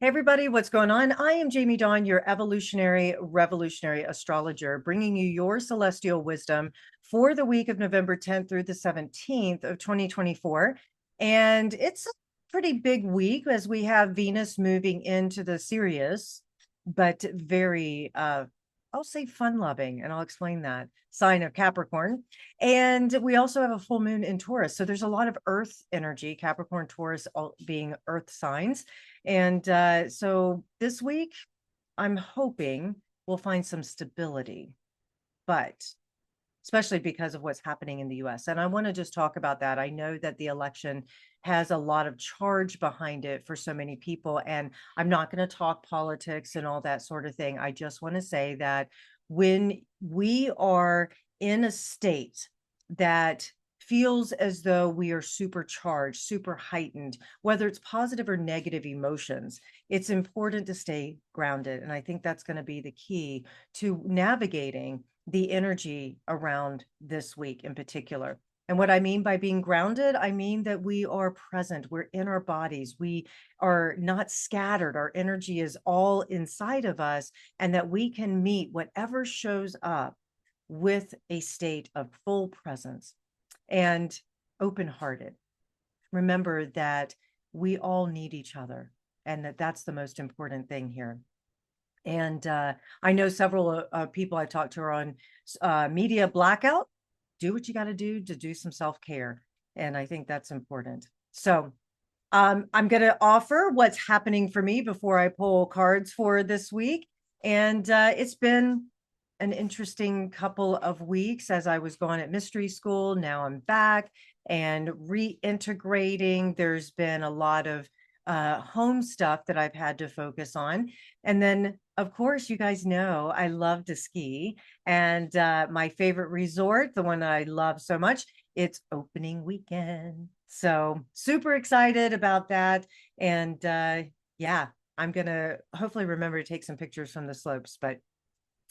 Hey everybody, what's going on? I am Jamie Dawn, your evolutionary revolutionary astrologer, bringing you your celestial wisdom for the week of November 10th through the 17th of 2024. And it's a pretty big week as we have Venus moving into the Sirius, but very I'll say fun loving, and I'll explain that sign of Capricorn. And we also have a full moon in Taurus. So there's a lot of earth energy, Capricorn, Taurus, all being earth signs. And so this week, I'm hoping we'll find some stability, but especially because of what's happening in the US. And I want to just talk about that. I know that the election has a lot of charge behind it for so many people. And I'm not going to talk politics and all that sort of thing. I just want to say that when we are in a state that feels as though we are supercharged, super heightened, whether it's positive or negative emotions, it's important to stay grounded. And I think that's going to be the key to navigating the energy around this week in particular. And what I mean by being grounded, I mean that we are present, we're in our bodies, we are not scattered, our energy is all inside of us, and that we can meet whatever shows up with a state of full presence and open-hearted. Remember that we all need each other, and that's the most important thing here. And I know several people I talked to are on media blackout. Do what you got to do some self-care. And I think that's important. So I'm going to offer what's happening for me before I pull cards for this week. And it's been an interesting couple of weeks as I was going at mystery school. Now I'm back and reintegrating. There's been a lot of home stuff that I've had to focus on. And then, of course, you guys know I love to ski. And my favorite resort, the one that I love so much, it's opening weekend. So super excited about that. And yeah, I'm going to hopefully remember to take some pictures from the slopes. But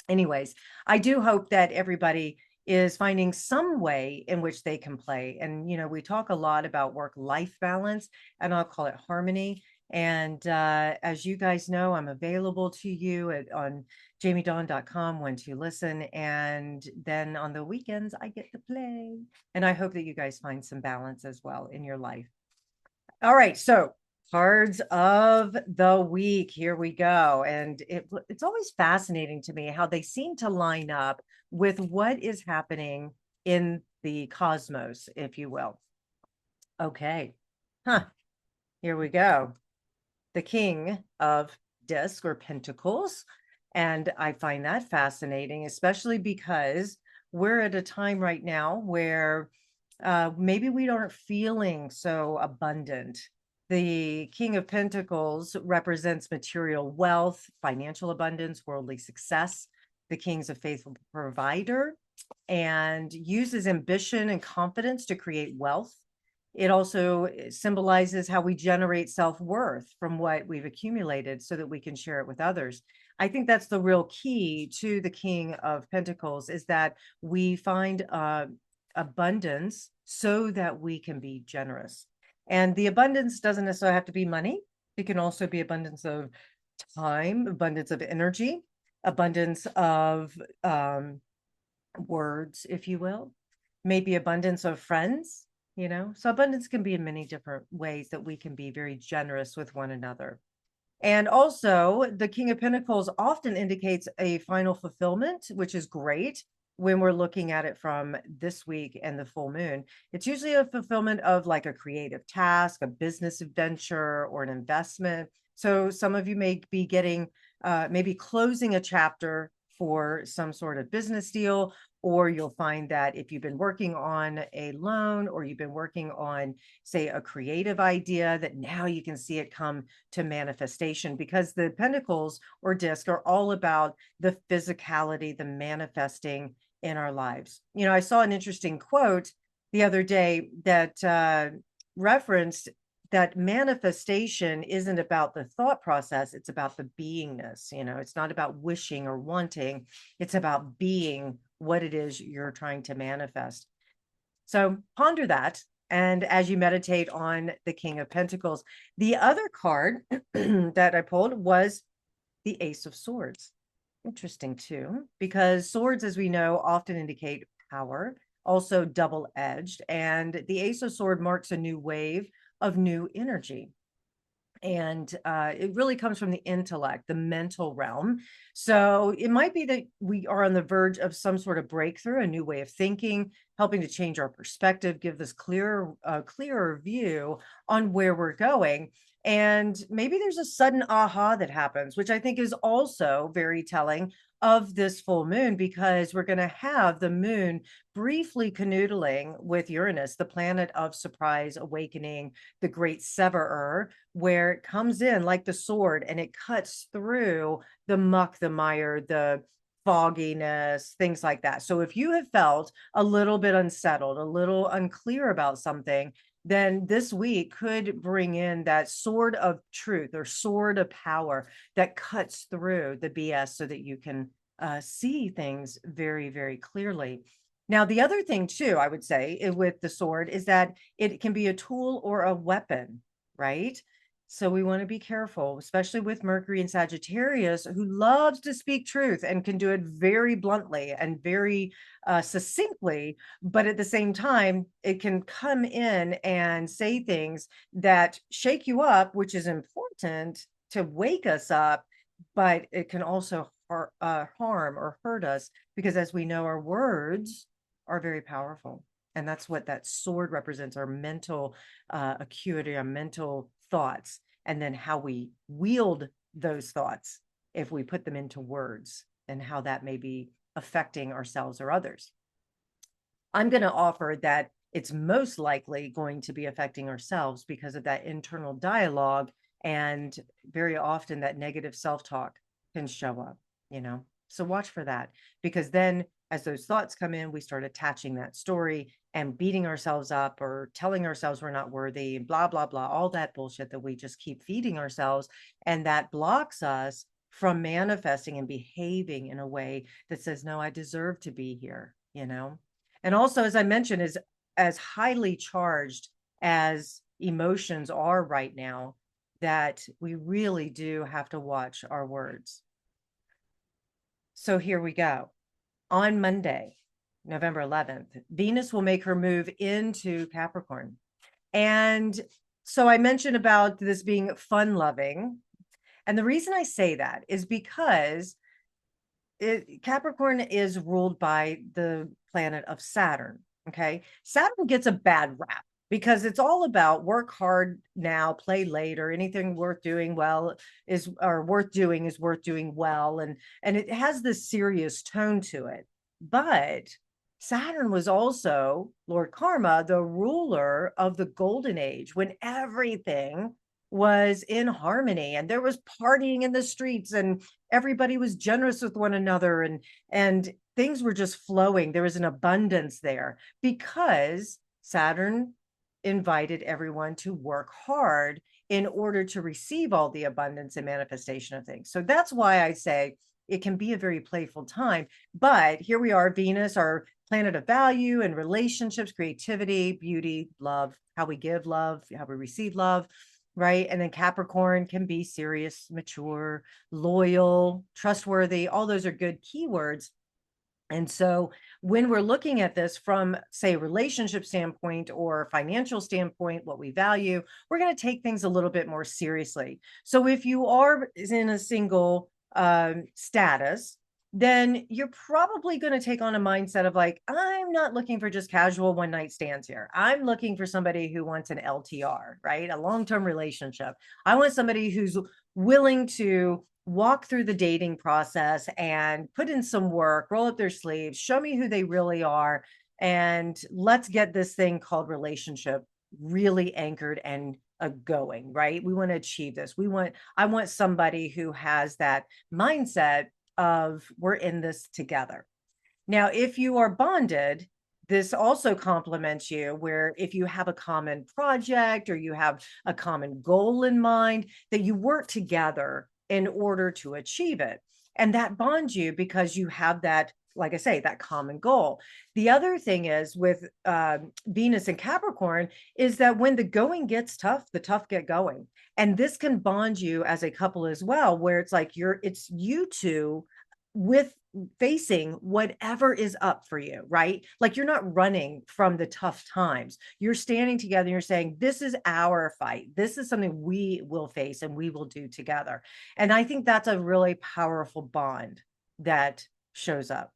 anyways, I do hope that everybody is finding some way in which they can play. And, you know, we talk a lot about work-life balance, and I'll call it harmony. And as you guys know, I'm available to you on jamiedawn.com when to listen. And then on the weekends, I get to play. And I hope that you guys find some balance as well in your life. All right, so cards of the week. Here we go. And it's always fascinating to me how they seem to line up with what is happening in the cosmos, if you will. Okay. Here we go. The King of Disc or Pentacles. And I find that fascinating, especially because we're at a time right now where maybe we aren't feeling so abundant. The King of Pentacles represents material wealth, financial abundance, worldly success. The King's a faithful provider and uses ambition and confidence to create wealth. It also symbolizes how we generate self-worth from what we've accumulated so that we can share it with others. I think that's the real key to the King of Pentacles, is that we find abundance so that we can be generous. And the abundance doesn't necessarily have to be money. It can also be abundance of time, abundance of energy, abundance of words, if you will, maybe abundance of friends, you know. So abundance can be in many different ways that we can be very generous with one another. And also, the King of Pentacles often indicates a final fulfillment, which is great when we're looking at it from this week and the full moon. It's usually a fulfillment of like a creative task, a business adventure, or an investment. So some of you may be getting, maybe closing a chapter for some sort of business deal, or you'll find that if you've been working on a loan or you've been working on, say, a creative idea, that now you can see it come to manifestation, because the pentacles or disc are all about the physicality, the manifesting in our lives. You know, I saw an interesting quote the other day that referenced that manifestation isn't about the thought process, it's about the beingness. You know, it's not about wishing or wanting, it's about being what it is you're trying to manifest. So ponder that And as you meditate on the King of Pentacles, the other card that I pulled was the Ace of Swords. Interesting too, because swords, as we know, often indicate power, also double-edged. And the Ace of Sword marks a new wave of new energy. And it really comes from the intellect, the mental realm. So it might be that we are on the verge of some sort of breakthrough, a new way of thinking, helping to change our perspective, give this clearer view on where we're going. And maybe there's a sudden aha that happens, which I think is also very telling of this full moon, because we're going to have the moon briefly canoodling with Uranus, the planet of surprise, awakening, the great severer, where it comes in like the sword and it cuts through the muck, the mire, the fogginess, things like that. So if you have felt a little bit unsettled, a little unclear about something, then this week could bring in that sword of truth or sword of power that cuts through the BS so that you can see things very, very clearly. Now, the other thing too, I would say with the sword is that it can be a tool or a weapon, right? So we want to be careful, especially with Mercury and Sagittarius, who loves to speak truth and can do it very bluntly and very succinctly. But at the same time, it can come in and say things that shake you up, which is important to wake us up, but it can also harm or hurt us, because as we know, our words are very powerful. And that's what that sword represents, our mental acuity, our mental thoughts, and then how we wield those thoughts if we put them into words, and how that may be affecting ourselves or others. I'm going to offer that it's most likely going to be affecting ourselves because of that internal dialogue, and very often that negative self-talk can show up, So watch for that, because then as those thoughts come in, we start attaching that story and beating ourselves up or telling ourselves we're not worthy, and blah, blah, blah, all that bullshit that we just keep feeding ourselves. And that blocks us from manifesting and behaving in a way that says, no, I deserve to be here, And also, as I mentioned, is as highly charged as emotions are right now, that we really do have to watch our words. So here we go. On Monday, November 11th, Venus will make her move into Capricorn. And so I mentioned about this being fun loving. And the reason I say that is because Capricorn is ruled by the planet of Saturn. Okay. Saturn gets a bad rap because it's all about work hard now, play later. Anything worth doing well is worth doing well. And it has this serious tone to it. But Saturn was also Lord Karma, the ruler of the golden age, when everything was in harmony and there was partying in the streets and everybody was generous with one another, and things were just flowing. There was an abundance there because Saturn invited everyone to work hard in order to receive all the abundance and manifestation of things. So that's why I say it can be a very playful time. But here we are, Venus, our planet of value and relationships, creativity, beauty, love, how we give love, how we receive love, right? And then Capricorn can be serious, mature, loyal, trustworthy. All those are good keywords. And so when we're looking at this from, say, a relationship standpoint or financial standpoint, what we value, we're going to take things a little bit more seriously. So if you are in a single status, then you're probably going to take on a mindset of like, I'm not looking for just casual one night stands here. I'm looking for somebody who wants an LTR, right? A long-term relationship. I want somebody who's willing to walk through the dating process and put in some work, roll up their sleeves, show me who they really are, and let's get this thing called relationship really anchored and going, right? We want to achieve this. I want somebody who has that mindset of we're in this together. Now, if you are bonded, this also complements you, where if you have a common project or you have a common goal in mind, that you work together in order to achieve it. And that bonds you because you have that like I say, that common goal. The other thing is with Venus and Capricorn is that when the going gets tough, the tough get going. And this can bond you as a couple as well, where it's like it's you two with facing whatever is up for you, right? Like you're not running from the tough times. You're standing together and you're saying, this is our fight. This is something we will face and we will do together. And I think that's a really powerful bond that shows up.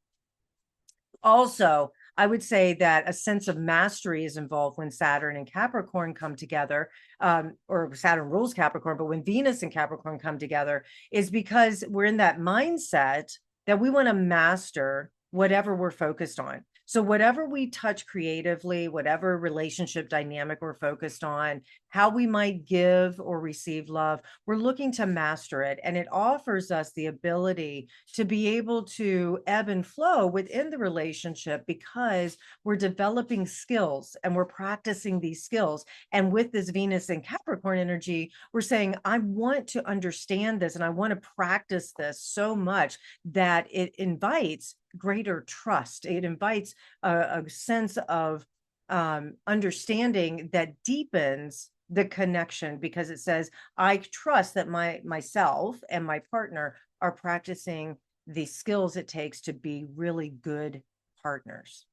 Also, I would say that a sense of mastery is involved when Saturn and Capricorn come together, or Saturn rules Capricorn, but when Venus and Capricorn come together, is because we're in that mindset that we want to master whatever we're focused on. So whatever we touch creatively, whatever relationship dynamic we're focused on, how we might give or receive love, we're looking to master it. And it offers us the ability to be able to ebb and flow within the relationship because we're developing skills and we're practicing these skills. And with this Venus and Capricorn energy, we're saying, I want to understand this and I want to practice this so much that it invites greater trust. It invites a sense of understanding that deepens the connection, because it says, I trust that myself and my partner are practicing the skills it takes to be really good partners.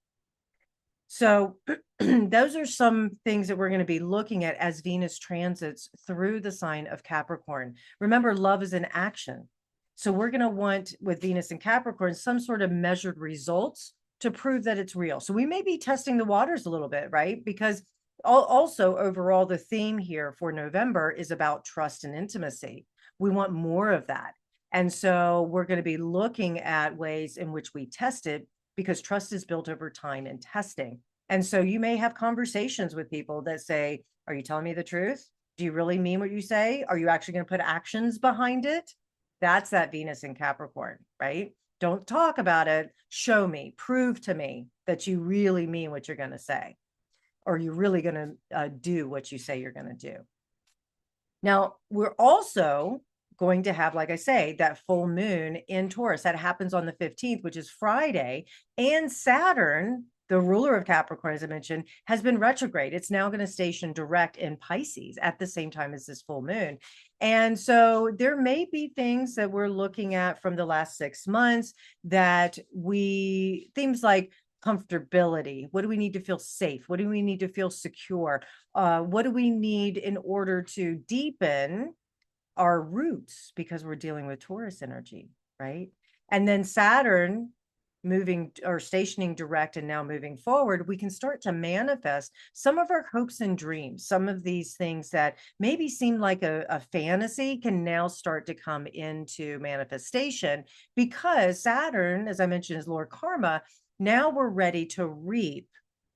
So those are some things that we're going to be looking at as Venus transits through the sign of Capricorn. Remember, love is an action. So we're going to want, with Venus and Capricorn, some sort of measured results to prove that it's real. So we may be testing the waters a little bit, right? Because also overall, the theme here for November is about trust and intimacy. We want more of that. And so we're going to be looking at ways in which we test it, because trust is built over time and testing. And so you may have conversations with people that say, are you telling me the truth? Do you really mean what you say? Are you actually going to put actions behind it? That's that Venus in Capricorn, right? Don't talk about it. Show me, prove to me that you really mean what you're going to say, or you're really going to do what you say you're going to do. Now, we're also going to have, like I say, that full moon in Taurus that happens on the 15th, which is Friday, and Saturn, the ruler of Capricorn, as I mentioned, has been retrograde. It's now going to station direct in Pisces at the same time as this full moon. And so there may be things that we're looking at from the last 6 months that things like comfortability. What do we need to feel safe? What do we need to feel secure? What do we need in order to deepen our roots, because we're dealing with Taurus energy, right? And then Saturn moving or stationing direct and now moving forward, we can start to manifest some of our hopes and dreams. Some of these things that maybe seem like a fantasy can now start to come into manifestation, because Saturn, as I mentioned, is Lord Karma. Now we're ready to reap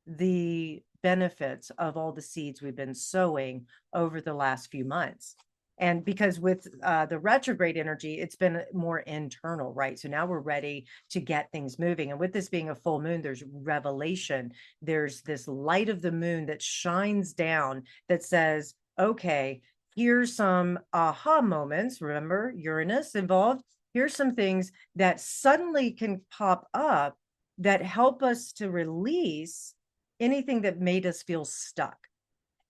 the benefits of all the seeds we've been sowing over the last few months. And because with the retrograde energy, it's been more internal, right? So now we're ready to get things moving. And with this being a full moon, there's revelation. There's this light of the moon that shines down that says, okay, here's some aha moments. Remember, Uranus involved. Here's some things that suddenly can pop up that help us to release anything that made us feel stuck.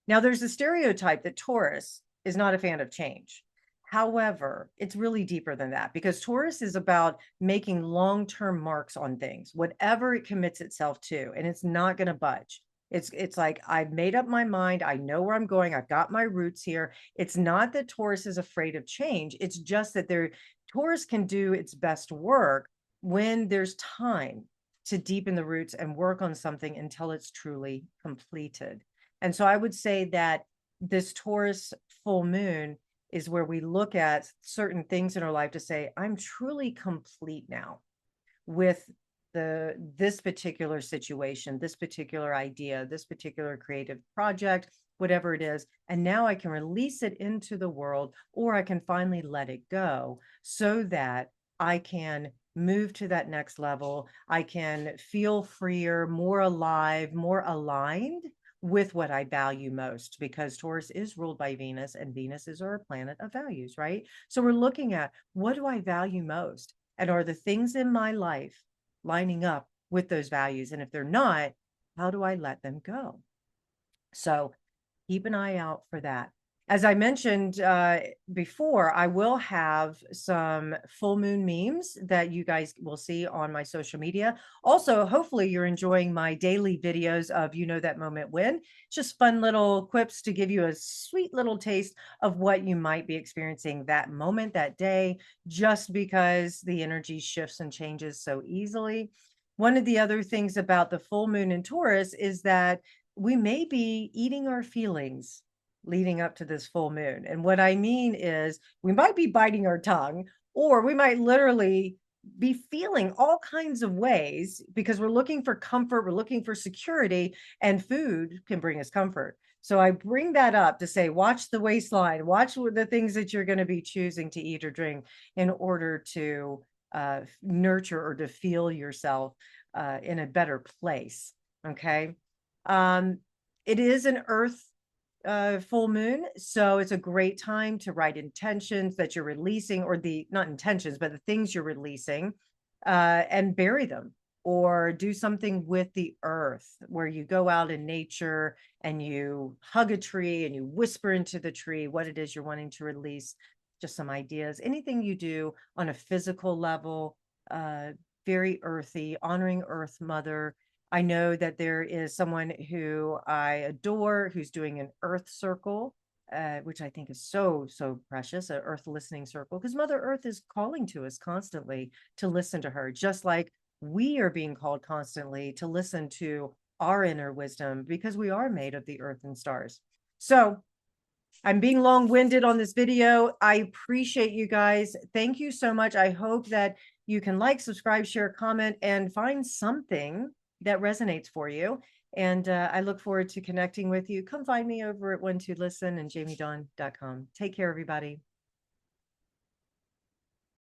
Now, there's a stereotype that Taurus is not a fan of change. However, it's really deeper than that, because Taurus is about making long-term marks on things, whatever it commits itself to, and it's not going to budge. It's like, I've made up my mind. I know where I'm going. I've got my roots here. It's not that Taurus is afraid of change. It's just that Taurus can do its best work when there's time to deepen the roots and work on something until it's truly completed. And so I would say that this Taurus full moon is where we look at certain things in our life to say, I'm truly complete now with this particular situation, this particular idea, this particular creative project, whatever it is. And now I can release it into the world, or I can finally let it go so that I can move to that next level. I can feel freer, more alive, more aligned with what I value most, because Taurus is ruled by Venus, and Venus is our planet of values, right? So we're looking at, what do I value most? And are the things in my life lining up with those values? And if they're not, how do I let them go? So keep an eye out for that. As I mentioned before, I will have some full moon memes that you guys will see on my social media. Also, hopefully you're enjoying my daily videos of You Know That Moment When. Just fun little quips to give you a sweet little taste of what you might be experiencing that moment, that day, just because the energy shifts and changes so easily. One of the other things about the full moon in Taurus is that we may be eating our feelings leading up to this full moon. And what I mean is we might be biting our tongue, or we might literally be feeling all kinds of ways because we're looking for comfort, we're looking for security, and food can bring us comfort. So I bring that up to say, watch the waistline, watch the things that you're going to be choosing to eat or drink in order to nurture or to feel yourself in a better place. Okay. It is an earth full moon, so it's a great time to write intentions that you're releasing, or the not intentions, but the things you're releasing, and bury them, or do something with the earth where you go out in nature and you hug a tree and you whisper into the tree what it is you're wanting to release, just some ideas. Anything you do on a physical level, very earthy, honoring Earth Mother. I know that there is someone who I adore who's doing an earth circle, which I think is so, so precious, an earth listening circle, because Mother Earth is calling to us constantly to listen to her, just like we are being called constantly to listen to our inner wisdom because we are made of the earth and stars. So I'm being long-winded on this video. I appreciate you guys. Thank you so much. I hope that you can like, subscribe, share, comment, and find something that resonates for you. And I look forward to connecting with you. Come find me over at One2Listen and jamiedawn.com. Take care, everybody.